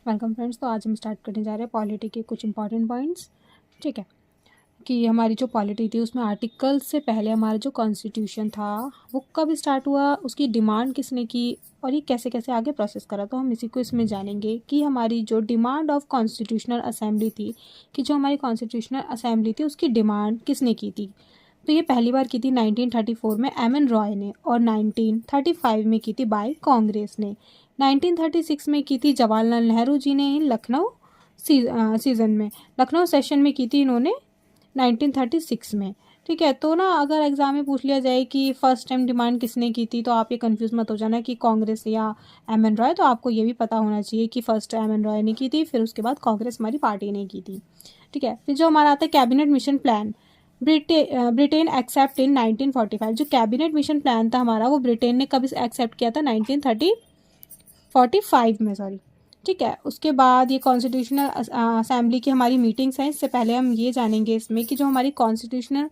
Welcome friends. तो आज हम स्टार्ट करने जा रहे हैं पॉलिटी के कुछ इंपॉर्टेंट पॉइंट्स। ठीक है, कि हमारी जो पॉलिटी थी उसमें आर्टिकल से पहले हमारा जो कॉन्स्टिट्यूशन था वो कब स्टार्ट हुआ, उसकी डिमांड किसने की और ये कैसे कैसे आगे प्रोसेस करा। तो हम इसी को इसमें जानेंगे कि हमारी जो डिमांड ऑफ कॉन्स्टिट्यूशनल असेंबली थी, कि जो हमारी कॉन्स्टिट्यूशनल असेंबली थी उसकी डिमांड किसने की थी। तो ये पहली बार की थी 1934 में एम.एन. रॉय ने, और 1935 में की थी बाय कांग्रेस ने। 1936 में की थी जवाहरलाल नेहरू जी ने लखनऊ सीज़न में, लखनऊ सेशन में की थी इन्होंने 1936 में। ठीक है, तो ना अगर एग्जाम में पूछ लिया जाए कि फर्स्ट टाइम डिमांड किसने की थी, तो आप ये कंफ्यूज मत हो जाना कि कांग्रेस या एम.एन. रॉय। तो आपको ये भी पता होना चाहिए कि फर्स्ट एम.एन. रॉय ने की थी, फिर उसके बाद कांग्रेस हमारी पार्टी ने की थी। ठीक है, फिर जो हमारा आता है cabinet mission plan, Britain accept इन 1945। जो कैबिनेट मिशन प्लान था हमारा वो ब्रिटेन ने कब एक्सेप्ट किया था, 1945 में, सॉरी। ठीक है, उसके बाद ये कॉन्स्टिट्यूशनल असेंबली की हमारी मीटिंग्स हैं। इससे पहले हम ये जानेंगे इसमें कि जो हमारी कॉन्स्टिट्यूशनल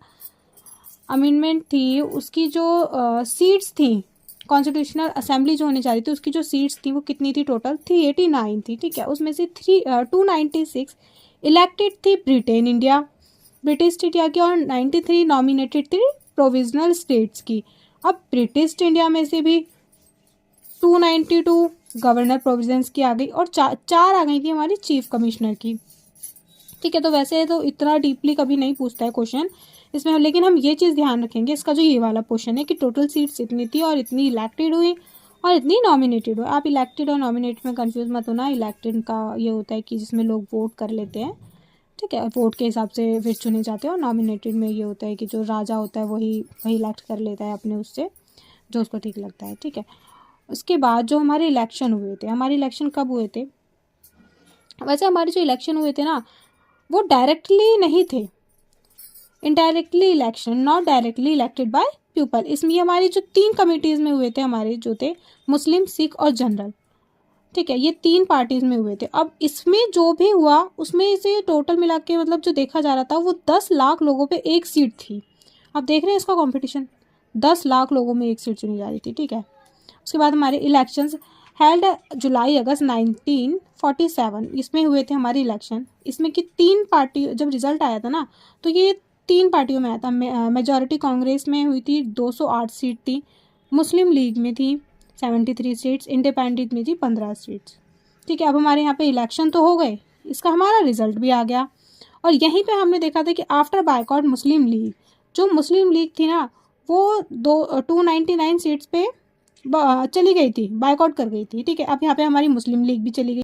अमेंडमेंट थी उसकी जो सीट्स थी, कॉन्स्टिट्यूशनल असेंबली जो होने जा रही थी उसकी जो सीट्स थी वो कितनी थी, टोटल 389 थी। ठीक है, उसमें से 296 इलेक्टेड थी ब्रिटेन इंडिया, ब्रिटिश इंडिया की, और 93 नॉमिनेटेड थी प्रोविजनल स्टेट्स की। अब ब्रिटिश इंडिया में से भी 292 गवर्नर प्रोविजंस की आ गई, और चार आ गई थी हमारी चीफ कमिश्नर की। ठीक है, तो वैसे तो इतना डीपली कभी नहीं पूछता है क्वेश्चन इसमें, लेकिन हम ये चीज़ ध्यान रखेंगे इसका जो ये वाला क्वेश्चन है कि टोटल सीट्स इतनी थी और इतनी इलेक्टेड हुई और इतनी नॉमिनेटेड हुई। आप इलेक्टेड और नॉमिनेटेड में कंफ्यूज मत होना। इलेक्टेड का ये होता है कि जिसमें लोग वोट कर लेते हैं, ठीक है, वोट के हिसाब से फिर चुने जाते हैं, और नॉमिनेटेड में ये होता है कि जो राजा होता है वही इलेक्ट कर लेता है अपने उससे जो उसको ठीक लगता है। ठीक है, उसके बाद जो हमारे इलेक्शन हुए थे, हमारे इलेक्शन कब हुए थे, वैसे हमारे जो इलेक्शन हुए थे ना वो डायरेक्टली नहीं थे, indirectly election, not directly elected by people. इसमें हमारी जो 3 कमिटीज़ में हुए थे, हमारे जो थे मुस्लिम, सिख और जनरल। ठीक है, ये 3 पार्टीज में हुए थे। अब इसमें जो भी हुआ उसमें से टोटल मिला के मतलब जो देखा जा रहा था वो 10 लाख लोगों पे एक सीट थी। आप देख रहे हैं इसका कंपटीशन, 10 लाख लोगों में एक सीट चुनी जा रही थी। ठीक है, उसके बाद हमारे इलेक्शंस हेल्ड जुलाई अगस्त 1947, इसमें हुए थे हमारे इलेक्शन। इसमें कि 3 पार्टी, जब रिजल्ट आया था ना तो ये 3 पार्टियों में आया था। मेजॉरिटी कांग्रेस में हुई थी, 208 सीट थी, मुस्लिम लीग में थी 73 सीट्स, इंडिपेंडेंट में थी 15 सीट्स। ठीक है, अब हमारे यहाँ पे इलेक्शन तो हो गए, इसका हमारा रिजल्ट भी आ गया, और यहीं पे हमने देखा था कि आफ्टर बायकॉट मुस्लिम लीग, जो मुस्लिम लीग थी ना वो 299 सीट्स पे चली गई थी, बायकॉट कर गई थी। ठीक है, अब यहाँ पे हमारी मुस्लिम लीग भी चली गई।